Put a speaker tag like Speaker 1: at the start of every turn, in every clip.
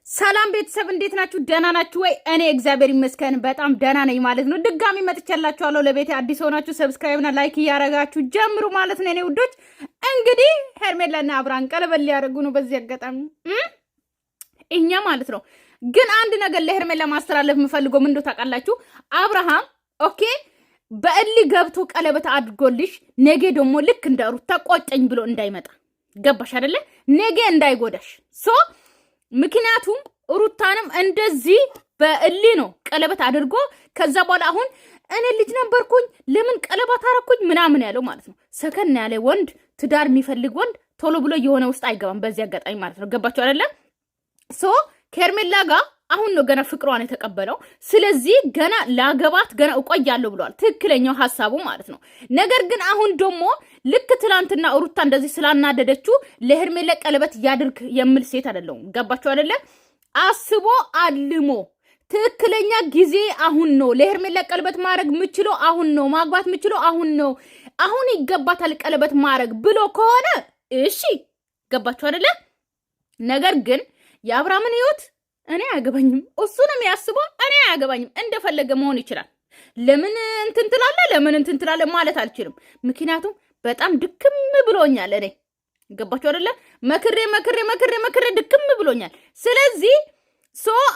Speaker 1: ሰላም ቤተሰብ እንዴት ናችሁ? ደህና ናችሁ ወይ? እኔ እግዚአብሔር ይመስገን በጣም ደህና ነኝ ማለት ነው። ድጋሚ መጥቻላችኋለሁ። ለቤቴ አዲስ ሆናችሁ ሰብስክራይብ እና ላይክ እያረጋችሁ ጀምሩ ማለት ነው። እኔ ውዶች እንግዲህ ሄርሜላና አብርሃም ቀለበት ሊያደርጉ ነው። በዚህ አጋጣሚ እኛ ማለት ነው። ግን አንድ ነገር ለሄርሜላ ማስተላለፍ የምፈልገው ምን እንደው ታውቃላችሁ? አብርሃም ኦኬ በእሊ ገብቶ ቀለበት አድርጎልሽ ነገ ደግሞ ልክ እንደ ሩታ ቆጨኝ ብሎ እንዳይመጣ ገባሽ አይደለ? ነገ እንዳይጎዳሽ ምክንያቱም ሩታንም እንደዚህ በእሊ ነው ቀለበት አድርጎ ከዛ በኋላ አሁን እኔ ልጅ ነበርኩኝ ለምን ቀለበት አረኩኝ ምናምን ያለው ማለት ነው። ሰከን ያለ ወንድ ትዳር የሚፈልግ ወንድ ቶሎ ብሎ የሆነ ውስጥ አይገባም። በዚህ አጋጣሚ ማለት ነው። ገባችሁ አይደለ? ከሄርሜላ ጋር አሁን ነው ገና ፍቅሯን የተቀበለው። ስለዚህ ገና ላገባት ገና እቆያለሁ ብሏል። ትክክለኛው ሐሳቡ ማለት ነው። ነገር ግን አሁን ደግሞ ልክ ትላንትና ሩታ እንደዚህ ስላናደደችው ለሄርሜላ ቀለበት ያድርግ የሚል ሴት አይደለም። ገባችሁ አይደለ? አስቦ አልሞ ትክክለኛ ጊዜ አሁን ነው። ለሄርሜላ ቀለበት ማድረግ የምችለው አሁን ነው። ማግባት የምችለው አሁን ነው። አሁን ይገባታል ቀለበት ማድረግ ብሎ ከሆነ እሺ፣ ገባችሁ አይደለ? ነገር ግን የአብርሃምን ህይወት እኔ አያገባኝም። እሱ ነው የሚያስበው። እኔ አያገባኝም። እንደፈለገ መሆን ይችላል። ለምን እንትን ትላለህ ማለት አልችልም። ምክንያቱም በጣም ድክም ብሎኛል። እኔ ገባችሁ አይደለ? መክሬ ድክም ብሎኛል። ስለዚህ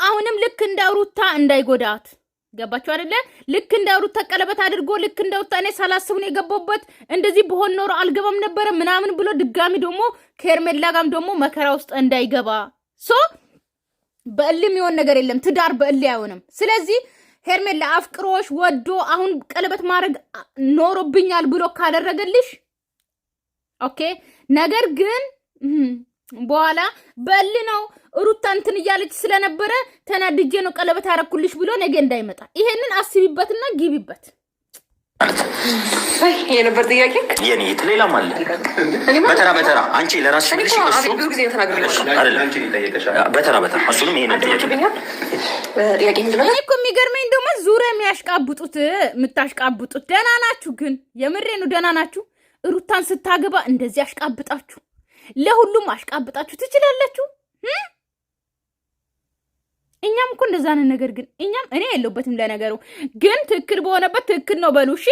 Speaker 1: አሁንም ልክ እንደ ሩታ እንዳይጎዳት ገባችሁ አይደለ? ልክ እንደ ሩታ ቀለበት አድርጎ ልክ እንደ ሩታ እኔ ሳላስብ ነው የገባሁበት እንደዚህ በሆን ኖሮ አልገባም ነበረ ምናምን ብሎ ድጋሚ ደግሞ ከሄርሜላ ጋርም ደግሞ መከራ ውስጥ እንዳይገባ በእልም የሚሆን ነገር የለም። ትዳር በእል አይሆንም። ስለዚህ ሄርሜላ አፍቅሮሽ ወዶ አሁን ቀለበት ማድረግ ኖሮብኛል ብሎ ካደረገልሽ ኦኬ። ነገር ግን በኋላ በእል ነው ሩታ እንትን እያለች ስለነበረ ተናድጄ ነው ቀለበት ያረኩልሽ ብሎ ነገ እንዳይመጣ ይሄንን አስቢበትና ግቢበት።
Speaker 2: የነበር ጥያቄ
Speaker 3: የኔ ሌላም አለ። በተራ አንቺ ለራስሽ ልሽ
Speaker 2: ብዙ ጊዜ ተናግሬሽ
Speaker 3: በተራ እሱንም ይሄን
Speaker 2: ጥያቄ ምንድነው?
Speaker 1: እኔ እኮ የሚገርመኝ ደግሞ ዙሪያ የምታሽቃብጡት ደህና ናችሁ? ግን የምሬ ነው ደህና ናችሁ? ሩታን ስታገባ እንደዚህ አሽቃብጣችሁ ለሁሉም አሽቃብጣችሁ ትችላላችሁ። እኛም እኮ እንደዛ ነን። ነገር ግን እኔ የለውበትም ለነገሩ። ግን ትክክል በሆነበት ትክክል ነው በሉ እሺ።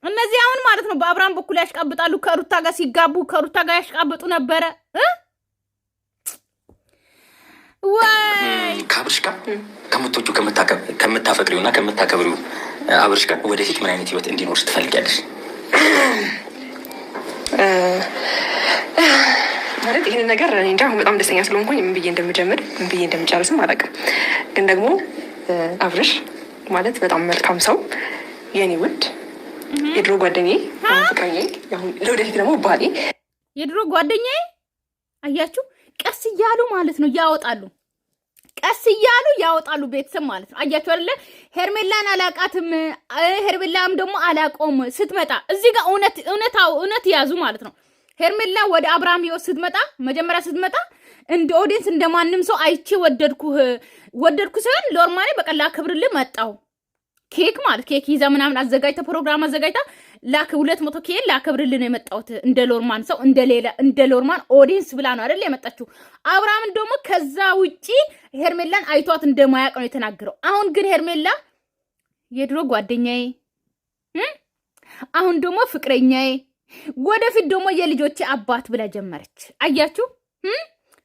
Speaker 1: እነዚህ አሁን ማለት ነው በአብርሃም በኩል ያሽቃብጣሉ። ከሩታ ጋር ሲጋቡ ከሩታ ጋር ያሽቃብጡ ነበረ። ወይ
Speaker 3: ከአብርሽ ጋር ከምትወጁ ከምታፈቅሪውና ከምታከብሪው አብርሽ ጋር ወደፊት ምን አይነት ህይወት እንዲኖርሽ ትፈልጊያለሽ?
Speaker 2: ማለት ይሄን ነገር እኔ እንጃ በጣም ደስተኛ ስለሆንኩኝ ምን ብዬ እንደምጀምር ምን ብዬ እንደምጨርስም አላውቅም። ግን ደግሞ አብርሽ ማለት በጣም መልካም ሰው፣ የኔ ውድ የድሮ ጓደኛዬ፣ ፍቅረኛዬ፣ ለወደፊት ደግሞ ባሌ፣
Speaker 1: የድሮ ጓደኛዬ። አያችሁ ቀስ እያሉ ማለት ነው ያወጣሉ። ቀስ እያሉ ያወጣሉ ቤተሰብ ማለት ነው። አያችሁ አይደለ? ሄርሜላን አላቃትም፣ ሄርሜላም ደግሞ አላቆም ስትመጣ እዚህ ጋር እውነት ያዙ ማለት ነው። ሄርሜላ ወደ አብርሃም ህይወት መጀመሪያ ስትመጣ እንደ ኦዲየንስ እንደማንም ሰው አይቼ ወደድኩ ሳይሆን ሎርማኔ በቀላ ክብርልህ መጣው ኬክ ማለት ኬክ ይዛ ምናምን አዘጋጅታ ፕሮግራም አዘጋጅታ 200 ኬክ ላከብርልህ ነው የመጣሁት። እንደ ሎርማን ሰው እንደ ሎርማን ኦዲየንስ ብላ ነው አይደል የመጣችው። አብርሃም ደግሞ ከዛ ውጪ ሄርሜላን አይቷት እንደማያውቅ ነው የተናገረው። አሁን ግን ሄርሜላ የድሮ ጓደኛዬ፣ አሁን ደግሞ ፍቅረኛዬ፣ ወደፊት ደግሞ የልጆቼ አባት ብላ ጀመረች። አያችሁ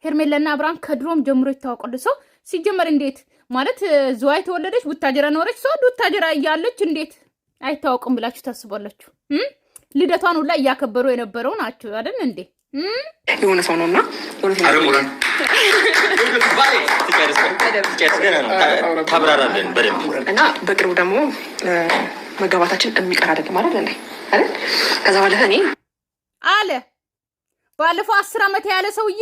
Speaker 1: ሄርሜላና አብርሃም ከድሮም ጀምሮ ይታወቃሉ። ሰው ሲጀመር እንዴት ማለት ዝዋይ ተወለደች ቡታጀራ ኖረች። ሰው ቡታጀራ እያለች እንዴት አይታወቅም ብላችሁ ታስባላችሁ? ልደቷን ሁላ እያከበሩ የነበረው ናቸው አይደል እንዴ?
Speaker 2: የሆነ ሰው ነውና
Speaker 3: ታብራራለን በደንብ
Speaker 2: እና በቅርቡ ደግሞ መጋባታችን የሚቀር አይደለም ማለት እንዴ አይደል? ከዛ ባለፈ እኔ
Speaker 1: አለ ባለፈው 10 ዓመት ያለ ሰውዬ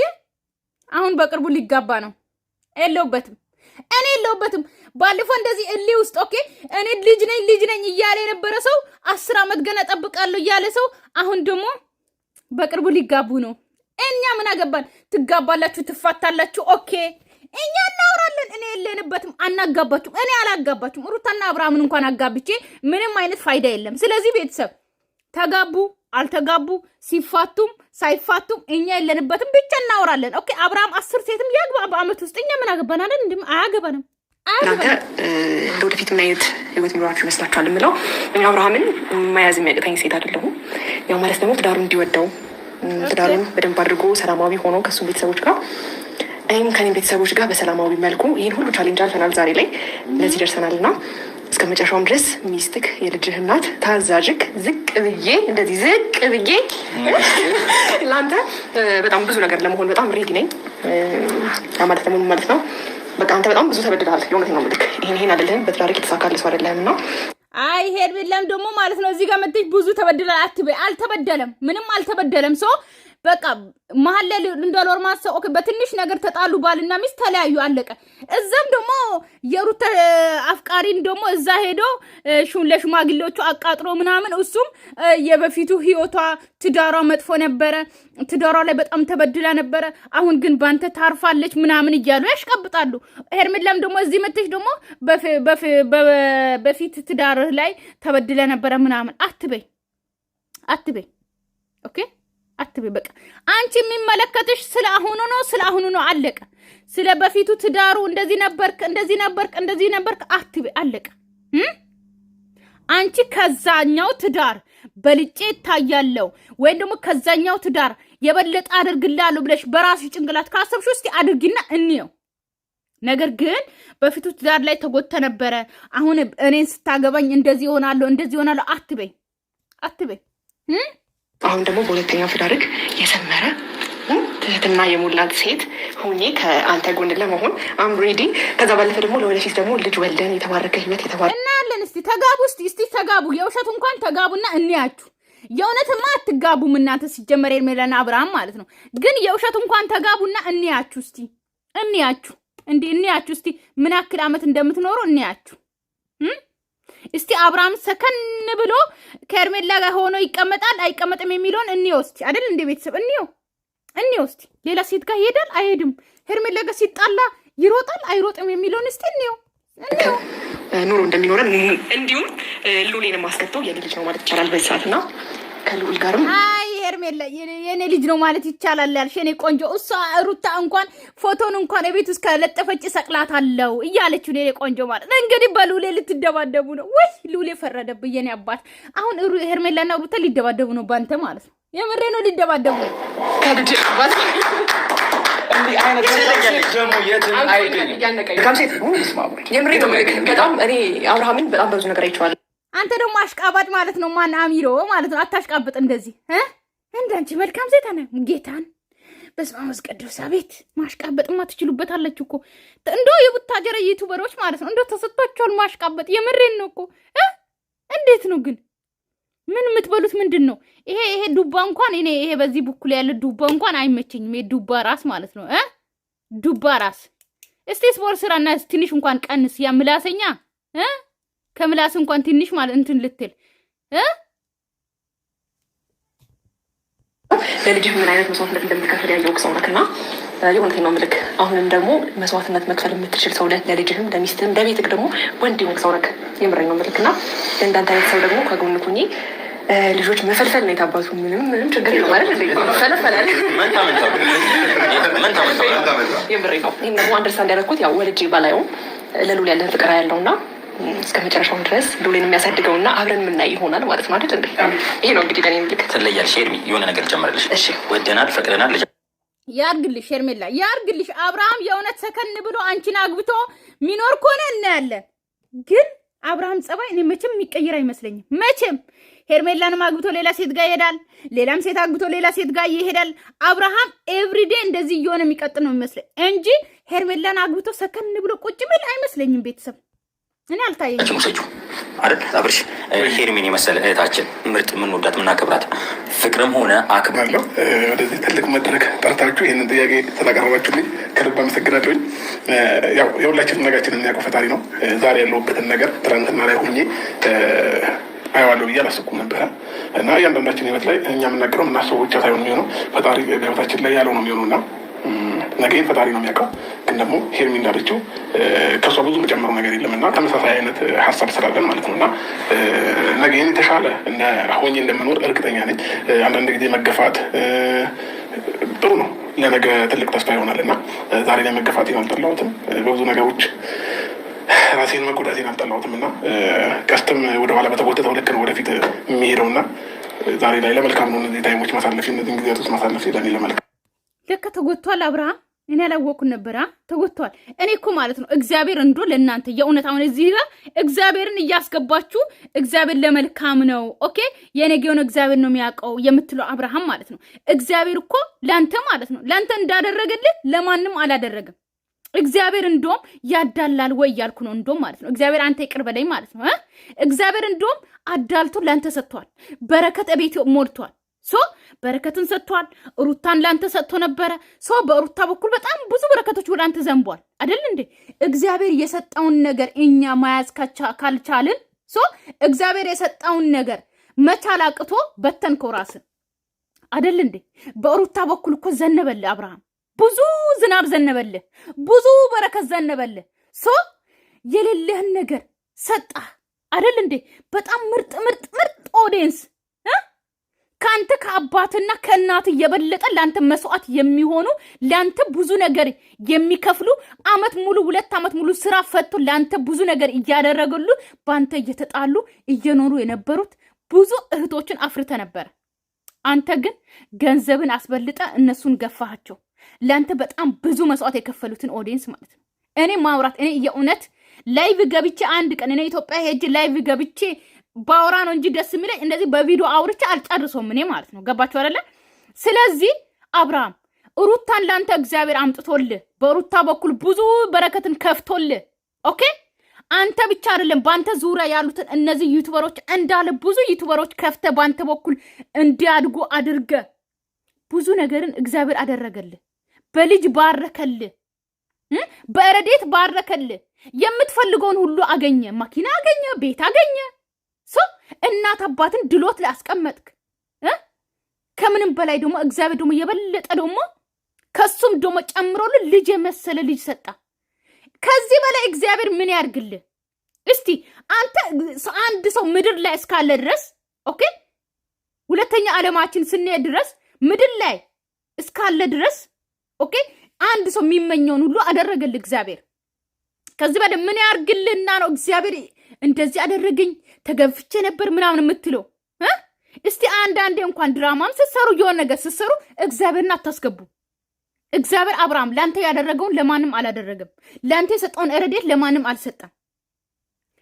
Speaker 1: አሁን በቅርቡ ሊጋባ ነው። እኔ የለውበትም። ባለፈው እንደዚህ እሊ ውስጥ ኦኬ እኔ ልጅ ነኝ እያለ የነበረ ሰው 10 ዓመት ገና ጠብቃለሁ እያለ ሰው አሁን ደግሞ በቅርቡ ሊጋቡ ነው። እኛ ምን አገባን? ትጋባላችሁ፣ ትፋታላችሁ፣ ኦኬ እኛ እናወራለን። እኔ የለንበትም። አናጋባችሁም። እኔ አላጋባችሁም። ሩታና አብርሃምን እንኳን አጋብቼ ምንም አይነት ፋይዳ የለም። ስለዚህ ቤተሰብ ተጋቡ አልተጋቡ ሲፋቱም ሳይፋቱም እኛ የለንበትም፣ ብቻ እናወራለን። ኦኬ አብርሃም 10 ሴትም ያግባ በአመት ውስጥ እኛ ምን አገባናለን? እንዴ አያገባንም።
Speaker 2: እናንተ ለወደፊት ምን አይነት ህይወት የሚኖራችሁ ይመስላችኋል? የምለው እኔ አብርሃምን መያዝ የሚያቅተኝ ሴት አይደለሁም። ያው ማለት ደግሞ ትዳሩ እንዲወደው ትዳሩን በደንብ አድርጎ ሰላማዊ ሆኖ ከሱ ቤተሰቦች ጋር እኔም ከኔም ቤተሰቦች ጋር በሰላማዊ መልኩ ይህን ሁሉ ቻሌንጅ አልፈናል። ዛሬ ላይ ለዚህ ደርሰናል እና እስከ መጨረሻውም ድረስ ሚስትክ የልጅህ እናት ታዛዥክ ዝቅ ብዬ እንደዚህ ዝቅ ብዬ ለአንተ በጣም ብዙ ነገር ለመሆን በጣም ሬዲ ነኝ። ማለት ደግሞ ማለት ነው በቃ አንተ በጣም ብዙ ተበድለሃል። የእውነት ነው የምልክ ይሄን አይደለህም በትዳርክ የተሳካልህ ሰው አይደለህም እና
Speaker 1: አይ ሄርሜላም ደግሞ ማለት ነው እዚህ ጋር መጥተሽ ብዙ ተበድለሃል አትበይ። አልተበደለም፣ ምንም አልተበደለም። ሰው በቃ መሀል ላይ እንደሎር ማሰው ኦኬ፣ በትንሽ ነገር ተጣሉ፣ ባልና ሚስት ተለያዩ፣ አለቀ። እዛም ደግሞ የሩታ አፍቃሪን ደግሞ እዛ ሄዶ ለሽማግሌዎቹ አቃጥሮ ምናምን እሱም የበፊቱ ህይወቷ ትዳሯ መጥፎ ነበረ፣ ትዳሯ ላይ በጣም ተበድላ ነበረ፣ አሁን ግን ባንተ ታርፋለች ምናምን እያሉ ያሽቀብጣሉ። ሄርሜላም ደግሞ እዚህ መጥተሽ ደግሞ በፊት ትዳርህ ላይ ተበድለ ነበረ ምናምን አትበይ ኦኬ አትበይ። በቃ አንቺ የሚመለከትሽ ስለ አሁኑ ነው አለቀ። ስለ በፊቱ ትዳሩ እንደዚህ ነበርክ አትበይ፣ አለቀ። አንቺ ከዛኛው ትዳር በልጬ ታያለው ወይም ደግሞ ከዛኛው ትዳር የበለጠ አድርግላለሁ ብለሽ በራስሽ ጭንቅላት ካሰብሽ ውስጥ አድርጊና እንየው። ነገር ግን በፊቱ ትዳር ላይ ተጎተ ነበረ፣ አሁን እኔን ስታገባኝ እንደዚህ ሆናለሁ አትበይ።
Speaker 2: አሁን ደግሞ በሁለተኛው ትዳርክ የሰመረ ትህትና የሞላት ሴት ሁኜ ከአንተ ጎን ለመሆን አም ሬዲ። ከዛ ባለፈ ደግሞ ለወደፊት ደግሞ ልጅ ወልደን የተባረከ ህይወት
Speaker 1: እናያለን። እስቲ ተጋቡ፣ እስቲ ተጋቡ። የውሸት እንኳን ተጋቡና እንያችሁ። የእውነትማ አትጋቡም እናንተ ሲጀመር ሄርሜላና አብርሃም ማለት ነው። ግን የውሸት እንኳን ተጋቡና እንያችሁ። እስቲ እንያችሁ እስቲ ምን ያክል አመት እንደምትኖሩ እንያችሁ። እስቲ አብርሃም ሰከን ብሎ ከሄርሜላ ጋር ሆኖ ይቀመጣል አይቀመጥም የሚለውን እንየው እስቲ አይደል? እንደ ቤተሰብ እንየው እስቲ። ሌላ ሴት ጋር ይሄዳል አይሄድም፣ ሄርሜላ ጋር ሲጣላ ይሮጣል አይሮጥም የሚለውን እስቲ እንየው
Speaker 2: ኑሮ እንደሚኖረን እንዲሁም ሉሌን ማስከተው የኔ ልጅ ነው ማለት ይቻላል በዚህ ሰዓት እና ከልዑል ጋርም
Speaker 1: አይ ሄርሜላ የኔ ልጅ ነው ማለት ይቻላል ያልሽ የኔ ቆንጆ። እሷ ሩታ እንኳን ፎቶን እንኳን የቤት ውስጥ ከለጠፈች ሰቅላታለሁ እያለችው የኔ ቆንጆ ማለት እንግዲህ በሉሌ ልትደባደቡ ነው ወይ? ሉሌ ፈረደብኝ የኔ አባት። አሁን ሄርሜላና ሩታ ሊደባደቡ ነው ባንተ ማለት ነው። የምሬ ነው ሊደባደቡ ነው።
Speaker 2: ከልጅ አባት በጣም እኔ አብርሃምን በጣም በብዙ ነገር አይቼዋለሁ።
Speaker 1: አንተ ደግሞ አሽቃባጭ ማለት ነው። ማን አሚሮ ማለት ነው። አታሽቃብጥ እንደዚህ እንዳንቺ መልካም ሴት አነ ጌታን በስመ አብ ቅዱስ አቤት ማሽቃበጥማ ትችሉበታለች እኮ እንደው የቡታጀራ ዩቲዩበሮች ማለት ነው። እንደው ተሰጥቷቸዋል ማሽቃበጥ። የምሬን ነው እኮ እንዴት ነው ግን ምን የምትበሉት ምንድን ነው? ይሄ ዱባ እንኳን እኔ ይሄ በዚህ በኩል ያለ ዱባ እንኳን አይመቸኝም። ይሄ ዱባ ራስ ማለት ነው። ዱባ ራስ እስቲ ስፖርት ስራና ትንሽ እንኳን ቀንስ። ያ ምላሰኛ ከምላስ እንኳን ትንሽ ማለት እንትን ልትል
Speaker 2: ለልጅህ ምን አይነት መስዋዕትነት እንደምትከፍል ያየው ሰው ነክና የሆነኝ ነው ምልክ። አሁንም ደግሞ መስዋዕትነት መክፈል የምትችል ሰው ለልጅህም ለሚስትህም ለቤትህ ደግሞ ወንድ የሆንክ ሰው ነክ። የምረኝ ነው ምልክና እንዳንተ አይነት ሰው ደግሞ ከጎን ሁኚ። ልጆች መፈልፈል ነው የታባቱ ምንም ችግር የለው ማለት ፈለፈላል። የምረኝ ነው። ይህም ደግሞ አንደርስታንድ ያደረኩት ያው ወልጅ ባላየውም ለሉል ያለን ፍቅር ያለውና እስከ መጨረሻው ድረስ ሉሌን የሚያሳድገውና አብረን የምናይ ይሆናል ማለት ነው አይደል እንዴ? ይሄ ነው እንግዲህ ለኔ ምልክ።
Speaker 3: ትለያለሽ ሄርሚ፣ የሆነ ነገር ጨምርልሽ። እሺ ወደናል፣ ፈቅደናል።
Speaker 1: ያርግልሽ ሄርሜላ፣ ያርግልሽ። አብርሃም የእውነት ሰከን ብሎ አንቺን አግብቶ ሚኖር ከሆነ እናያለን። ግን አብርሃም ጸባይ እኔ መቼም የሚቀይር አይመስለኝም። መቼም ሄርሜላንም አግብቶ ሌላ ሴት ጋር ይሄዳል፣ ሌላም ሴት አግብቶ ሌላ ሴት ጋር ይሄዳል። አብርሃም ኤቭሪዴ እንደዚህ እየሆነ የሚቀጥል ነው የሚመስለኝ እንጂ ሄርሜላን አግብቶ ሰከን ብሎ ቁጭ ብል አይመስለኝም። ቤተሰብ እኔ አልታየኝም።
Speaker 3: ሙሰጁ አይደል አብርሽ፣ ሄርሜን የመሰለ እህታችን ምርጥ፣ የምንወዳት የምናከብራት ፍቅርም ሆነ አክብራለሁ።
Speaker 4: ወደዚህ ትልቅ መድረክ ጠርታችሁ ይህንን ጥያቄ ስላቀረባችሁልኝ ከልብ አመሰግናለሁኝ። ያው የሁላችንም ነጋችንን የሚያውቀው ፈጣሪ ነው። ዛሬ ያለሁበትን ነገር ትናንትና ላይ ሁኜ አየዋለሁ ብዬ አላሰብኩም ነበረ እና እያንዳንዳችን ህይወት ላይ እኛ የምናገረው የምናስበው ብቻ ሳይሆን የሚሆነው ፈጣሪ በህይወታችን ላይ ያለው ነው የሚሆነው እና ነገን ፈጣሪ ነው የሚያውቀው። ግን ደግሞ ሄርሚ እንዳለችው ከሷ ብዙ መጨመሩ ነገር የለምና ተመሳሳይ አይነት ሀሳብ ስላለን ማለት ነው እና ነገን የተሻለ ሆኜ እንደምኖር እርግጠኛ ነኝ። አንዳንድ ጊዜ መገፋት ጥሩ ነው፣ ለነገ ትልቅ ተስፋ ይሆናል እና ዛሬ ላይ መገፋቴን አልጠላሁትም። በብዙ ነገሮች ራሴን መጎዳቴን አልጠላሁትም እና ቀስትም ወደኋላ በተጎተተው ልክ ነው ወደፊት የሚሄደው እና ዛሬ ላይ ለመልካም ነው እነዚህ ታይሞች ማሳለፍ፣ እነዚህን ጊዜያቶች ማሳለፍ ለኔ ለመልካም።
Speaker 1: ለካ ተጎድቷል አብርሃም። እኔ ያላወቅኩን ነበር። ተጎድቷል። እኔ እኮ ማለት ነው እግዚአብሔር እንዶ ለእናንተ የእውነት አሁን እዚህ ጋር እግዚአብሔርን እያስገባችሁ እግዚአብሔር ለመልካም ነው ኦኬ የነገውን እግዚአብሔር ነው የሚያውቀው የምትለው አብርሃም ማለት ነው። እግዚአብሔር እኮ ለአንተ ማለት ነው ለአንተ እንዳደረገልህ ለማንም አላደረገም። እግዚአብሔር እንደውም ያዳላል ወይ እያልኩ ነው እንደውም ማለት ነው። እግዚአብሔር አንተ ይቅር በለኝ ማለት ነው። እግዚአብሔር እንደውም አዳልቶ ላንተ ሰጥቷል። በረከት ቤት ሞልቷል። በረከትን ሰጥቷል። ሩታን ላንተ ሰጥቶ ነበረ። በሩታ በኩል በጣም ብዙ በረከቶች ወደ አንተ ዘንቧል አይደል እንዴ? እግዚአብሔር የሰጠውን ነገር እኛ ማያዝ ካልቻልን እግዚአብሔር የሰጠውን ነገር መቻል አቅቶ በተንከው ራስን አይደል እንዴ? በሩታ በኩል እኮ ዘነበልህ አብርሃም፣ ብዙ ዝናብ ዘነበልህ፣ ብዙ በረከት ዘነበልህ። የሌለህን ነገር ሰጣህ አይደል እንዴ? በጣም ምርጥ ምርጥ ምርጥ ኦዲየንስ ከአንተ ከአባትና ከእናት እየበለጠ ለአንተ መስዋዕት የሚሆኑ ለአንተ ብዙ ነገር የሚከፍሉ አመት ሙሉ 2 አመት ሙሉ ስራ ፈቶ ለአንተ ብዙ ነገር እያደረገሉ በአንተ እየተጣሉ እየኖሩ የነበሩት ብዙ እህቶችን አፍርተ ነበር። አንተ ግን ገንዘብን አስበልጠ እነሱን ገፋሃቸው። ለአንተ በጣም ብዙ መስዋዕት የከፈሉትን ኦዲየንስ ማለት ነው። እኔ ማውራት እኔ የእውነት ላይቭ ገብቼ አንድ ቀን እኔ ኢትዮጵያ ሄጄ ላይቭ ገብቼ ባወራ ነው እንጂ ደስ የሚለኝ እንደዚህ በቪዲዮ አውርቼ አልጨርሰውም እኔ ማለት ነው። ገባችሁ አይደለ? ስለዚህ አብርሃም ሩታን ላንተ እግዚአብሔር አምጥቶልህ በሩታ በኩል ብዙ በረከትን ከፍቶልህ ኦኬ። አንተ ብቻ አይደለም በአንተ ዙሪያ ያሉትን እነዚህ ዩቲዩበሮች እንዳለ ብዙ ዩቲዩበሮች ከፍተ በአንተ በኩል እንዲያድጉ አድርገ ብዙ ነገርን እግዚአብሔር አደረገልህ። በልጅ ባረከልህ፣ በረዴት ባረከልህ። የምትፈልገውን ሁሉ አገኘ። መኪና አገኘ፣ ቤት አገኘ። እናት አባትን ድሎት ላይ አስቀመጥክ። ከምንም በላይ ደግሞ እግዚአብሔር ደግሞ የበለጠ ደግሞ ከሱም ደግሞ ጨምሮልህ ልጅ የመሰለ ልጅ ሰጣ። ከዚህ በላይ እግዚአብሔር ምን ያርግልህ? እስቲ አንተ አንድ ሰው ምድር ላይ እስካለ ድረስ ኦኬ፣ ሁለተኛ ዓለማችን ስንሄድ ድረስ ምድር ላይ እስካለ ድረስ ኦኬ፣ አንድ ሰው የሚመኘውን ሁሉ አደረገልህ እግዚአብሔር። ከዚህ በላይ ምን ያርግልህና ነው እግዚአብሔር እንደዚህ አደረገኝ ተገፍቼ ነበር ምናምን የምትለው? እስቲ አንዳንዴ እንኳን ድራማም ስትሰሩ የሆነ ነገር ስትሰሩ እግዚአብሔርን አታስገቡ። እግዚአብሔር አብርሃም ለአንተ ያደረገውን ለማንም አላደረገም። ለአንተ የሰጠውን ረድኤት ለማንም አልሰጠም።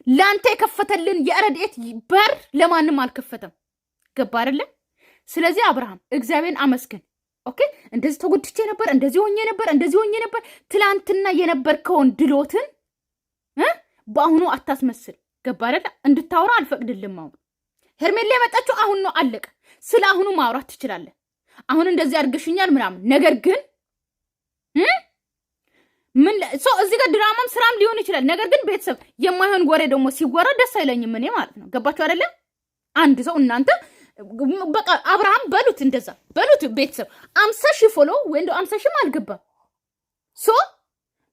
Speaker 1: ለአንተ የከፈተልን የረድኤት በር ለማንም አልከፈተም። ገባ አይደለም? ስለዚህ አብርሃም እግዚአብሔርን አመስግን። ኦኬ፣ እንደዚህ ተጎድቼ ነበር፣ እንደዚህ ሆኜ ነበር፣ እንደዚህ ሆኜ ነበር። ትላንትና የነበርከውን ድሎትን በአሁኑ አታስመስል። ገባ አይደለ? እንድታወራ አልፈቅድልም። አሁን ሄርሜላ የመጣችው አሁን ነው፣ አለቀ። ስለ አሁኑ ማውራት ትችላለህ። አሁን እንደዚህ አድርገሽኛል ምናምን። ነገር ግን ምን እዚህ ጋር ድራማም ስራም ሊሆን ይችላል። ነገር ግን ቤተሰብ የማይሆን ወሬ ደግሞ ሲወራ ደስ አይለኝም እኔ ማለት ነው። ገባችሁ አይደለ? አንድ ሰው እናንተ በቃ አብርሃም በሉት፣ እንደዛ በሉት ቤተሰብ 50 ሺህ ፎሎ ወይ እንደው 50 ሺህም አልገባም።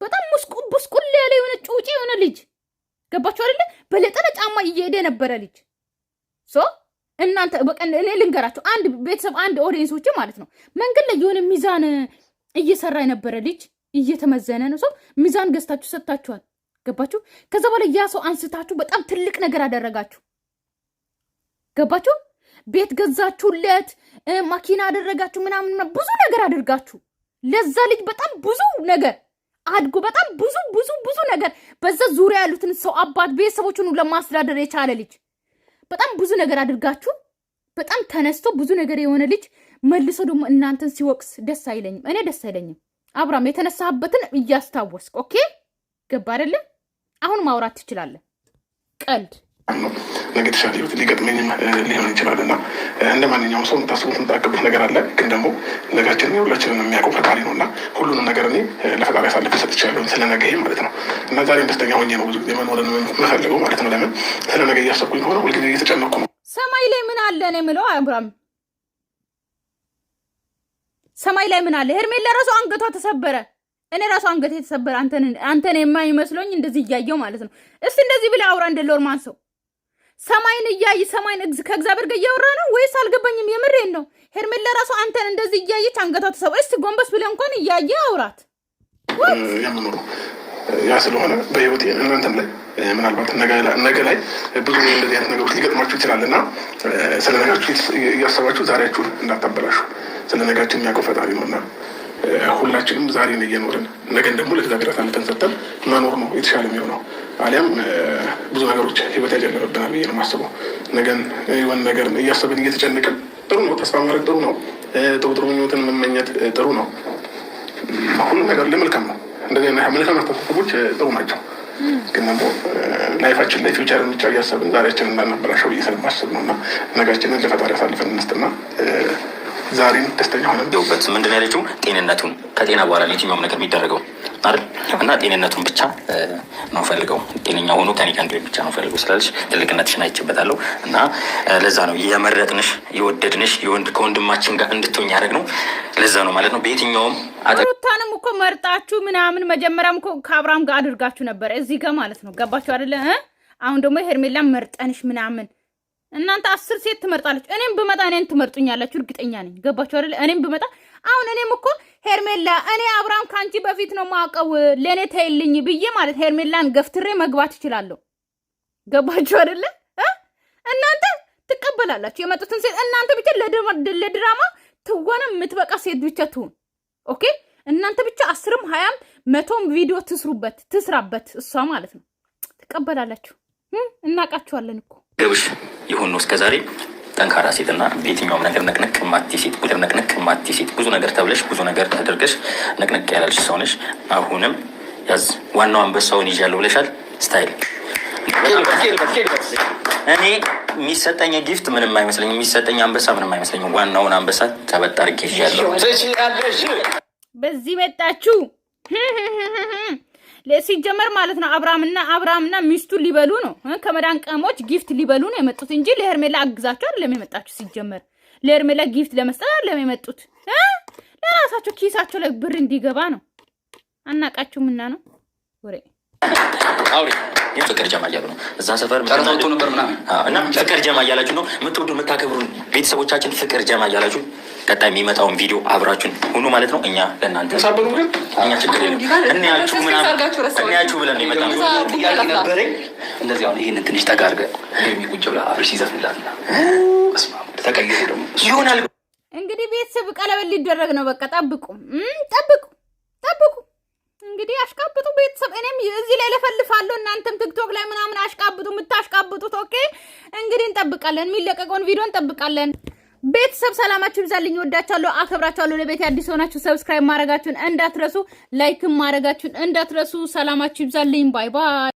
Speaker 1: በጣም ሙስቁል ያለ የሆነ ጩጪ የሆነ ልጅ ገባችሁ አይደለ? በለጠነ ጫማ እየሄደ የነበረ ልጅ እናንተ በቃ እኔ ልንገራችሁ፣ አንድ ቤተሰብ አንድ ኦዲየንሶች ማለት ነው መንገድ ላይ የሆነ ሚዛን እየሰራ የነበረ ልጅ እየተመዘነ ነው። ሚዛን ገዝታችሁ ሰጥታችኋል። ገባችሁ? ከዛ በኋላ ያ ሰው አንስታችሁ በጣም ትልቅ ነገር አደረጋችሁ። ገባችሁ? ቤት ገዛችሁለት፣ ማኪና አደረጋችሁ፣ ምናምን ብዙ ነገር አድርጋችሁ ለዛ ልጅ በጣም ብዙ ነገር አድጎ በጣም ብዙ ነገር በዛ ዙሪያ ያሉትን ሰው አባት ቤተሰቦቹን ለማስተዳደር የቻለ ልጅ በጣም ብዙ ነገር አድርጋችሁ በጣም ተነስቶ ብዙ ነገር የሆነ ልጅ መልሶ ደግሞ እናንተን ሲወቅስ ደስ አይለኝም። እኔ ደስ አይለኝም። አብርሃም የተነሳበትን እያስታወስክ ኦኬ፣ ገባ አይደለ? አሁን ማውራት ትችላለህ። ቀልድ
Speaker 4: ነገ የተሻለ ህይወት ሊገጥመኝም ሊሆን ይችላል እና እንደ ማንኛውም ሰው የምታስቡት የምታቅቡት ነገር አለ። ግን ደግሞ ነጋችንን የሁላችንን የሚያውቀው ፈጣሪ ነው እና ሁሉንም ነገር እኔ ለፈጣሪ አሳልፌ ሰጥቻለሁ፣ ስለ ነገ ማለት ነው። እና ዛሬም ደስተኛ ሆኜ ነው ብዙ ጊዜ መኖርን የምፈልገው ማለት ነው። ለምን ስለ ነገ እያሰብኩኝ ከሆነ ሁልጊዜ እየተጨነኩ ነው።
Speaker 1: ሰማይ ላይ ምን አለ ነው የምለው አብርሃም። ሰማይ ላይ ምን አለ? ሄርሜላ ራሱ አንገቷ ተሰበረ። እኔ ራሱ አንገቴ ተሰበረ። አንተን የማይመስሎኝ እንደዚህ እያየው ማለት ነው። እስቲ እንደዚህ ብለህ አውራ እንደ ሎርማን ሰው ሰማይን ሰማይን ከእግዚአብሔር ጋር እያወራ ነው ወይስ አልገባኝም። የምሬን ነው። ሄርሜላ ራሱ አንተን እንደዚህ እያየች አንገቷ ተሰበረ። እስቲ ጎንበስ ብለህ እንኳን እያየ አውራት።
Speaker 4: የምኖረው ያ ስለሆነ በህይወቴ እናንተም ላይ ምናልባት ነገ ላይ ብዙ እንደዚህ አይነት ነገሮች ሊገጥማችሁ ይችላል እና ስለ ነጋችሁ እያሰባችሁ ዛሬያችሁን እንዳታበላሹ። ስለ ነጋችን የሚያውቀው ፈጣሪ ነው እና ሁላችንም ዛሬን እየኖርን ነገን ደግሞ ለእግዚአብሔር አሳልፈን ሰጥተን መኖር ነው የተሻለ የሚሆነው። አሊያም ብዙ ነገሮች ህይወት ያጀምርብናል ብዬ ነው የማስበው። ነገን የሆነ ነገር እያሰብን እየተጨነቅን ጥሩ ነው፣ ተስፋ ማድረግ ጥሩ ነው፣ ጥሩ ምኞትን መመኘት ጥሩ ነው። ሁሉም ነገር ለመልካም ነው። እንደዚህ መልካም አስተሳሰቦች ጥሩ ናቸው። ግን ደግሞ ላይፋችን ላይ ፊውቸር ብቻ እያሰብን ዛሬያችን እንዳናበላሸው ብዬ ስለማስብ ነው እና ነጋችንን ለፈጣሪ አሳልፈን እንስጥና ዛሬን ደስተኛ ሆነ
Speaker 3: በት ምንድን ያለችው ጤንነቱን ከጤና በኋላ የትኛውም ነገር የሚደረገው አይደል እና ጤንነቱን ብቻ ነው ፈልገው ጤነኛ ሆኖ ከኔ ጋር እንዲሆን ብቻ ነው ፈልገው ስላለች ትልቅነትሽን አይቼበታለሁ እና ለዛ ነው የመረጥንሽ የወደድንሽ ከወንድማችን ጋር እንድትሆኝ ያደረግነው ለዛ ነው ማለት ነው። በየትኛውም
Speaker 1: ሩታንም እኮ መርጣችሁ ምናምን መጀመሪያም እኮ ከአብርሃም ጋር አድርጋችሁ ነበር እዚህ ጋር ማለት ነው። ገባችሁ አይደለ? አሁን ደግሞ ሄርሜላን መርጠንሽ ምናምን እናንተ 10 ሴት ትመርጣለች። እኔም ብመጣ እኔን ትመርጡኛላችሁ እርግጠኛ ነኝ። ገባችሁ አይደለ? እኔም ብመጣ አሁን እኔም እኮ ሄርሜላ እኔ አብርሃም ካንቺ በፊት ነው ማቀው ለኔ ተይልኝ ብዬ ማለት ሄርሜላን ገፍትሬ መግባት እችላለሁ። ገባችሁ አይደለ? እናንተ ትቀበላላችሁ የመጡትን ሴት። እናንተ ብቻ ለድራማ ትወና የምትበቃ ሴት ብቻ ትሁን። ኦኬ እናንተ ብቻ 10ም 20ም 100ም ቪዲዮ ትስራበት እሷ ማለት ነው። ትቀበላላችሁ። እናቃችኋለን እኮ
Speaker 3: ገብሽ ይሁን ነው እስከዛሬ ጠንካራ ሴትና በየትኛውም ነገር ነቅነቅ ማቲ ሴት ቁጥር ነቅነቅ ማቲ ሴት ብዙ ነገር ተብለሽ ብዙ ነገር ተደርገሽ ነቅነቅ ያላልሽ ሰው ነሽ። አሁንም ያዝ ዋናው አንበሳውን ይዣለሁ ብለሻል። ስታይል እኔ የሚሰጠኝ ጊፍት ምንም አይመስለኝም፣ የሚሰጠኝ አንበሳ ምንም አይመስለኝም። ዋናውን አንበሳ ጨበጥ አድርጌ ይዣለሁ።
Speaker 1: በዚህ መጣችሁ ሲጀመር ማለት ነው። አብርሃምና ሚስቱ ሊበሉ ነው ከመዳን ቀሞች ጊፍት ሊበሉ ነው የመጡት እንጂ ለሄርሜላ አግዛቸው አይደለም የመጣችሁ። ሲጀመር ለሄርሜላ ጊፍት ለመስጠት አይደለም የመጡት። ለራሳቸው ኪሳቸው ላይ ብር እንዲገባ ነው። አናቃችሁምና ነው ወሬ
Speaker 3: አውሪ ፍቅር ጀማ እያሉ ነው እዛ ሰፈር ተርታውቶ ነበር ምናምን እና ፍቅር ጀማ እያላችሁ ነው የምትወዱ የምታከብሩን ቤተሰቦቻችን። ፍቅር ጀማ እያላችሁ ቀጣይ የሚመጣውን ቪዲዮ አብራችሁን ሁኑ ማለት ነው። እኛ ለእናንተ እኛ ችግር የለም እንያችሁ ምናምን ብለን ነው የመጣነው። ነበረኝ እንደዚህ አሁን ይህንን ትንሽ ተጋርገ የሚቁጭ ብላ አብርሽ ይዘፍንላትና ተቀይሮ ደግሞ ይሆናል።
Speaker 1: እንግዲህ ቤተሰብ ቀለበት ሊደረግ ነው። በቃ ጠብቁ። እንግዲህ አሽቃብጡ ቤተሰብ። እኔም እዚህ ላይ ለፈልፋለሁ፣ እናንተም ቲክቶክ ላይ ምናምን አሽቃብጡ። የምታሽቃብጡት ኦኬ። እንግዲህ እንጠብቃለን፣ የሚለቀቀውን ቪዲዮ እንጠብቃለን። ቤተሰብ ሰላማችሁ ይብዛልኝ። ወዳቻለሁ፣ አከብራቻለሁ። ለቤት አዲስ ሆናችሁ ሰብስክራይብ ማድረጋችሁን እንዳትረሱ፣ ላይክም ማድረጋችሁን እንዳትረሱ። ሰላማችሁ ይብዛልኝ። ባይ ባይ።